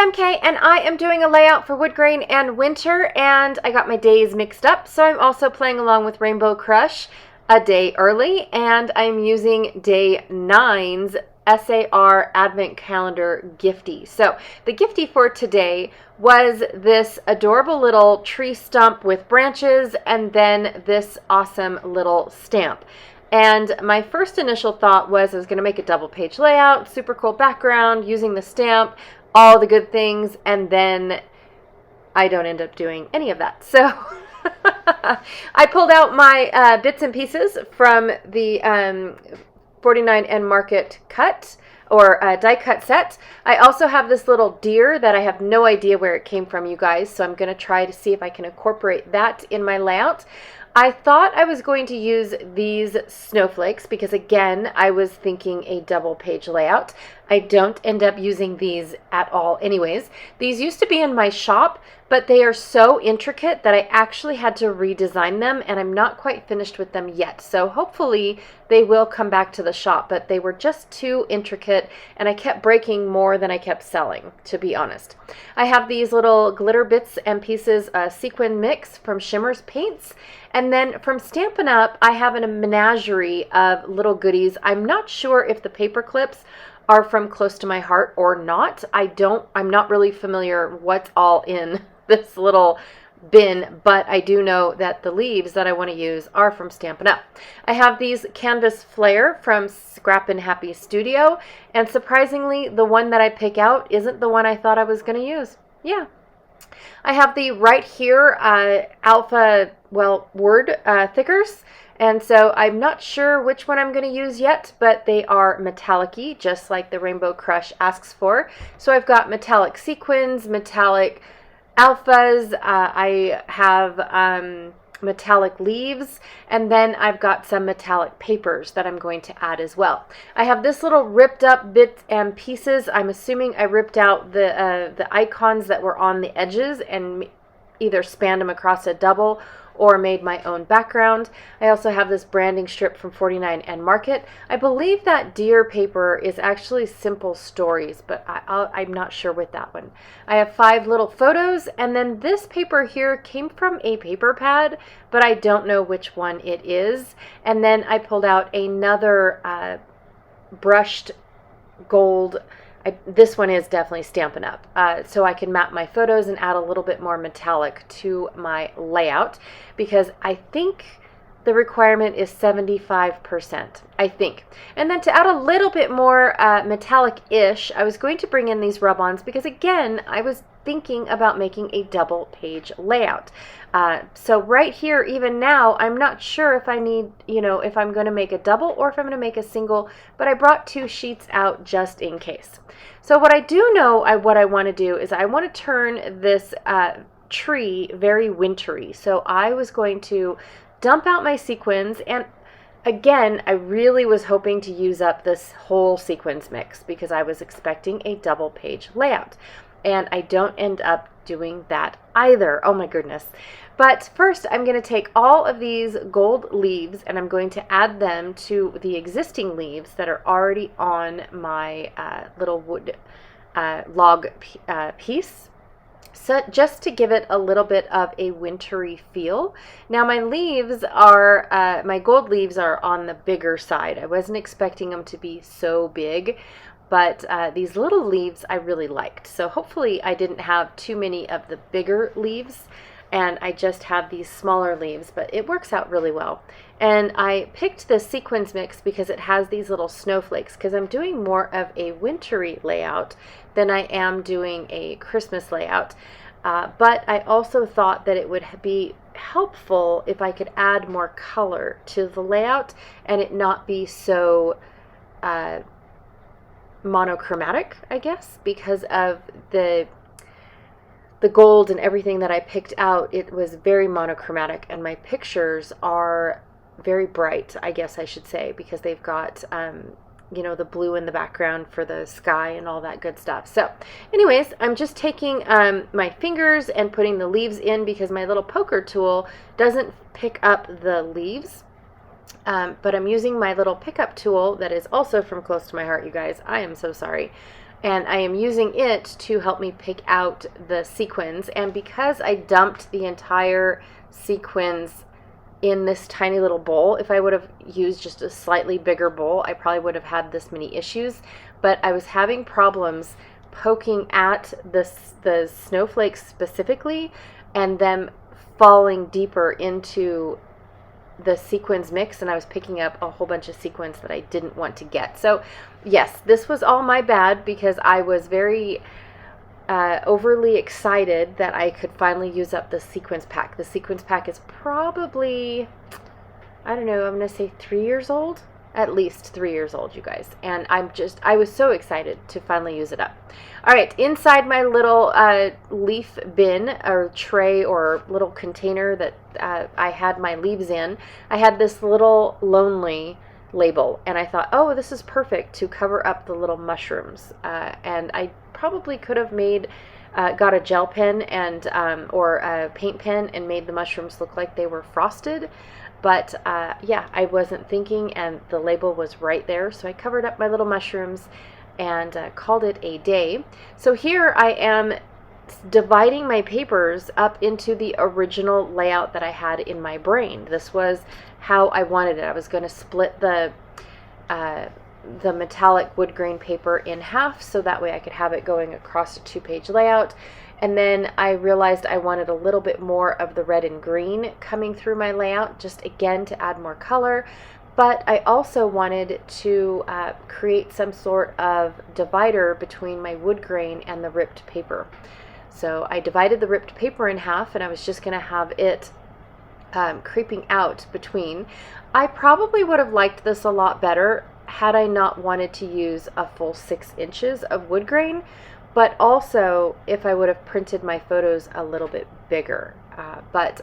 MK, and I am doing a layout for Woodgrain and Winter, and I got my days mixed up, so I'm also playing along with Rainbow Crush a day early, and I'm using day 9's SAR Advent Calendar Gifty. So the Gifty for today was this adorable little tree stump with branches, and then this awesome little stamp. And my first initial thought was I was going to make a double page layout, super cool background, using the stamp, all the good things, and then I don't end up doing any of that. So I pulled out my bits and pieces from the 49 and Market cut or die cut set. I also have this little deer that I have no idea where it came from, you guys, so I'm going to try to see if I can incorporate that in my layout. I thought I was going to use these snowflakes because, again, I was thinking a double page layout. I don't end up using these at all anyways. These used to be in my shop, but they are so intricate that I actually had to redesign them, and I'm not quite finished with them yet. So hopefully they will come back to the shop, but they were just too intricate, and I kept breaking more than I kept selling, to be honest. I have these little glitter bits and pieces, sequin mix from Shimmer's Paints. And then from Stampin' Up, I have a menagerie of little goodies. I'm not sure if the paper clips are from Close to My Heart or not. I'm not really familiar what's all in this little bin, but I do know that the leaves that I want to use are from Stampin' Up. I have these canvas flare from Scrappin' Happy Studio, and surprisingly, the one that I pick out isn't the one I thought I was going to use. Yeah. I have the right here alpha, word thickers, and so I'm not sure which one I'm going to use yet, but they are metallic-y, just like the Rainbow Crush asks for. So I've got metallic sequins, metallic alphas, I have metallic leaves, and then I've got some metallic papers that I'm going to add as well. I have this little ripped up bits and pieces. I'm assuming I ripped out the icons that were on the edges and either spanned them across a double or made my own background. I also have this branding strip from 49 and Market. I believe that deer paper is actually Simple Stories, but I'm not sure with that one. I have 5 little photos, and then this paper here came from a paper pad, but I don't know which one it is. And then I pulled out another brushed gold. This one is definitely Stampin' Up, so I can map my photos and add a little bit more metallic to my layout, because I think the requirement is 75%, I think. And then to add a little bit more metallic-ish, I was going to bring in these rub-ons because, again, I was thinking about making a double page layout. So right here, even now, I'm not sure if I need, if I'm going to make a double or if I'm going to make a single, but I brought 2 sheets out just in case. So what I do know, what I want to do is I want to turn this tree very wintry. So I was going to dump out my sequins, and again, I really was hoping to use up this whole sequins mix because I was expecting a double page layout. And I don't end up doing that either. Oh my goodness. But first, I'm going to take all of these gold leaves and I'm going to add them to the existing leaves that are already on my little wood log piece. So just to give it a little bit of a wintry feel. Now my leaves are, my gold leaves are on the bigger side. I wasn't expecting them to be so big, but these little leaves I really liked. So hopefully I didn't have too many of the bigger leaves, and I just have these smaller leaves, but it works out really well. And I picked the sequins mix because it has these little snowflakes, because I'm doing more of a wintry layout than I am doing a Christmas layout. But I also thought that it would be helpful if I could add more color to the layout and it not be so monochromatic, I guess, because of the gold and everything that I picked out. It was very monochromatic, and my pictures are very bright, I guess I should say, because they've got the blue in the background for the sky and all that good stuff. So anyways, I'm just taking my fingers and putting the leaves in because my little poker tool doesn't pick up the leaves. But I'm using my little pickup tool that is also from Close to My Heart, you guys. I am so sorry. and I am using it to help me pick out the sequins. And because I dumped the entire sequins in this tiny little bowl, if I would have used just a slightly bigger bowl, I probably would have had this many issues. But I was having problems poking at the snowflakes specifically, and them falling deeper into the sequins mix, and I was picking up a whole bunch of sequins that I didn't want to get. So yes, this was all my bad, because I was very overly excited that I could finally use up the sequins pack. The sequins pack is probably, I don't know, I'm going to say 3 years old. At least 3 years old, you guys. And I was so excited to finally use it up. All right, inside my little leaf bin or tray or little container that I had my leaves in, I had this little lonely label. And I thought, oh, this is perfect to cover up the little mushrooms. And I probably could have got a gel pen and or a paint pen and made the mushrooms look like they were frosted. But yeah, I wasn't thinking, and the label was right there. So I covered up my little mushrooms and called it a day. So here I am dividing my papers up into the original layout that I had in my brain. This was how I wanted it. I was going to split the metallic wood grain paper in half, so that way I could have it going across a 2-page layout. And then I realized I wanted a little bit more of the red and green coming through my layout, just again to add more color. But I also wanted to create some sort of divider between my wood grain and the ripped paper. So I divided the ripped paper in half, and I was just going to have it creeping out between. I probably would have liked this a lot better had I not wanted to use a full 6 inches of wood grain. But also, if I would have printed my photos a little bit bigger. But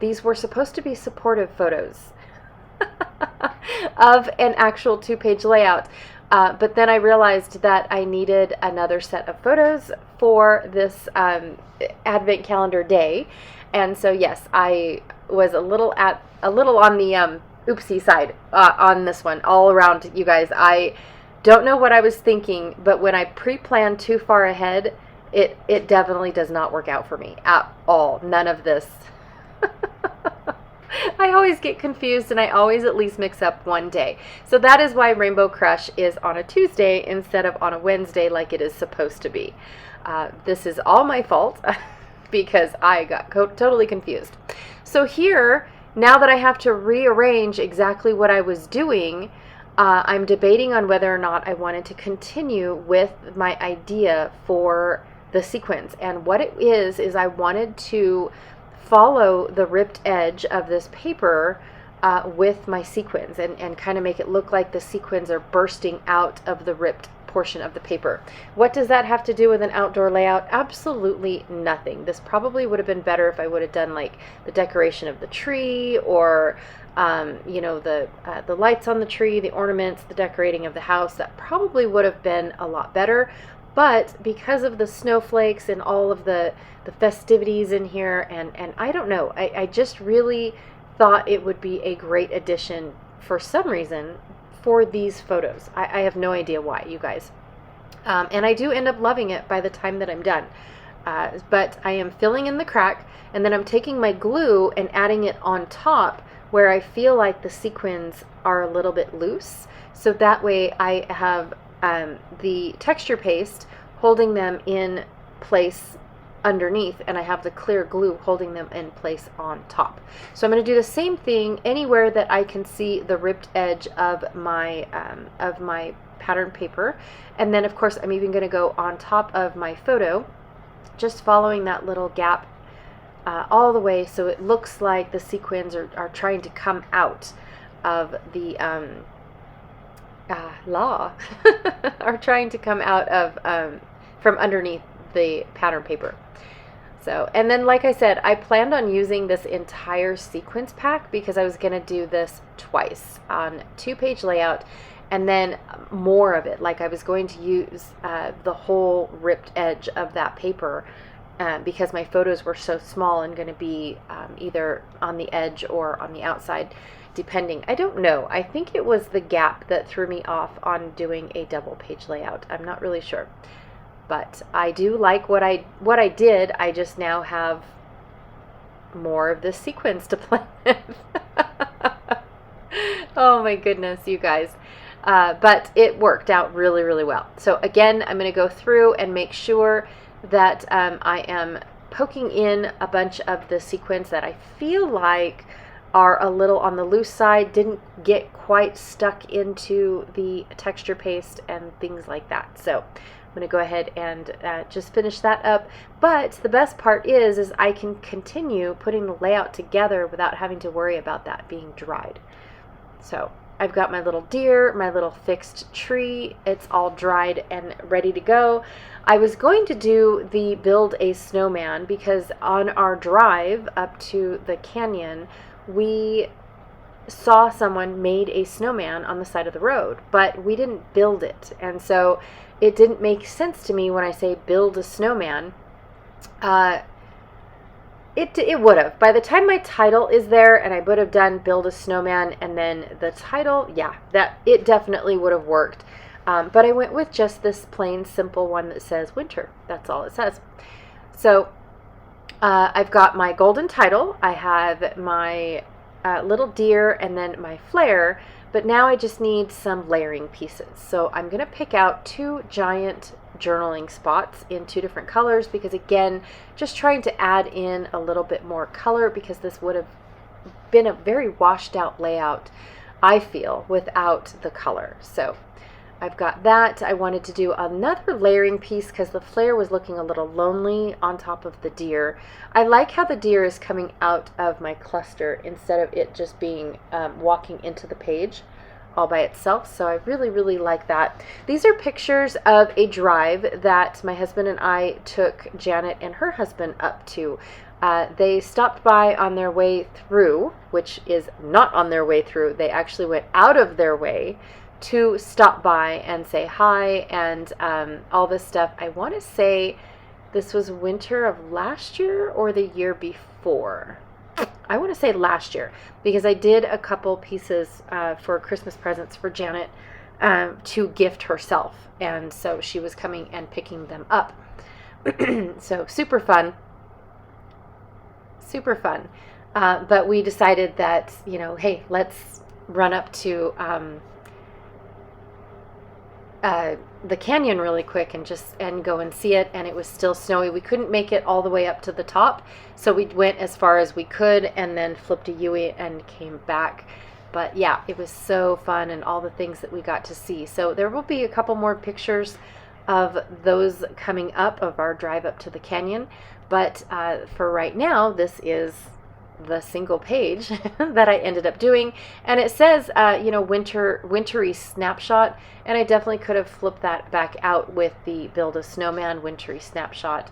these were supposed to be supportive photos of an actual 2-page layout. But then I realized that I needed another set of photos for this Advent calendar day. And so yes, I was a little on the oopsie side on this one all around, you guys. I don't know what I was thinking, but when I pre-plan too far ahead, it definitely does not work out for me at all. None of this. I always get confused, and I always at least mix up one day. So that is why Rainbow Crush is on a Tuesday instead of on a Wednesday like it is supposed to be. This is all my fault because I got totally confused. So here, now that I have to rearrange exactly what I was doing, I'm debating on whether or not I wanted to continue with my idea for the sequins. And what it is I wanted to follow the ripped edge of this paper with my sequins and kind of make it look like the sequins are bursting out of the ripped portion of the paper. What does that have to do with an outdoor layout? Absolutely nothing. This probably would have been better if I would have done like the decoration of the tree, or you know, the lights on the tree, the ornaments, the decorating of the house. That probably would have been a lot better. But because of the snowflakes and all of the festivities in here, and I don't know, I just really thought it would be a great addition for some reason for these photos. I have no idea why, you guys. And I do end up loving it by the time that I'm done. But I am filling in the crack, and then I'm taking my glue and adding it on top where I feel like the sequins are a little bit loose. So that way I have the texture paste holding them in place underneath, and I have the clear glue holding them in place on top. So I'm going to do the same thing anywhere that I can see the ripped edge of my pattern paper. And then of course I'm even going to go on top of my photo, just following that little gap all the way, so it looks like the sequins are trying to come out of the are trying to come out of from underneath the pattern paper. So, and then like I said, I planned on using this entire sequence pack because I was going to do this twice on 2-page layout, and then more of it. Like I was going to use the whole ripped edge of that paper because my photos were so small and going to be either on the edge or on the outside. depending. I don't know. I think it was the gap that threw me off on doing a double page layout. I'm not really sure. But I do like what I did. I just now have more of this sequence to play with. Oh my goodness, you guys. But it worked out really, really well. So again, I'm going to go through and make sure that I am poking in a bunch of the sequins that I feel like are a little on the loose side, didn't get quite stuck into the texture paste and things like that. So I'm going to go ahead and just finish that up. But the best part is I can continue putting the layout together without having to worry about that being dried. So I've got my little deer, my little fixed tree. It's all dried and ready to go. I was going to do the build a snowman because on our drive up to the canyon, we saw someone made a snowman on the side of the road, but we didn't build it. And so it didn't make sense to me when I say build a snowman. It would have. By the time my title is there, and I would have done build a snowman and then the title, yeah, that it definitely would have worked. But I went with just this plain simple one that says winter. That's all it says. So I've got my golden title. I have my little deer and then my flare, but now I just need some layering pieces. So I'm going to pick out 2 giant journaling spots in 2 different colors because, again, just trying to add in a little bit more color because this would have been a very washed out layout, I feel, without the color. So I've got that. I wanted to do another layering piece because the flare was looking a little lonely on top of the deer. I like how the deer is coming out of my cluster instead of it just being walking into the page all by itself. So I really, really like that. These are pictures of a drive that my husband and I took Janet and her husband up to. They stopped by on their way through, which is not on their way through. They actually went out of their way to stop by and say hi and all this stuff. I want to say this was winter of last year or the year before. I want to say last year because I did a couple pieces for Christmas presents for Janet to gift herself, and so she was coming and picking them up. So super fun. But we decided that, you know, hey, let's run up to the canyon really quick and go and see it. And it was still snowy. We couldn't make it all the way up to the top, so we went as far as we could and then flipped a U-ey and came back. But yeah, it was so fun and all the things that we got to see. So there will be a couple more pictures of those coming up of our drive up to the canyon. But for right now, this is the single page that I ended up doing, and it says you know, wintry snapshot, and I definitely could have flipped that back out with the build a snowman wintry snapshot,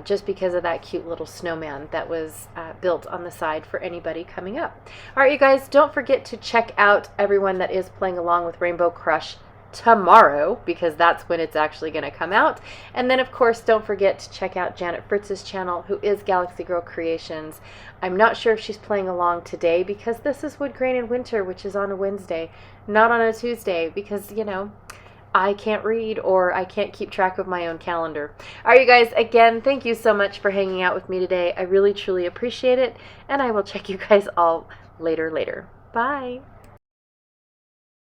just because of that cute little snowman that was built on the side for anybody coming up. All right, you guys, don't forget to check out everyone that is playing along with Rainbow Crush tomorrow, because that's when it's actually going to come out. And then of course, don't forget to check out Janet Fritz's channel, who is Galaxy Girl Creations. I'm not sure if she's playing along today because this is Woodgrain and Winter, which is on a Wednesday, not on a Tuesday, because, you know, I can't read or I can't keep track of my own calendar. All right, you guys, again, thank you so much for hanging out with me today. I really, truly appreciate it, and I will check you guys all later. Bye.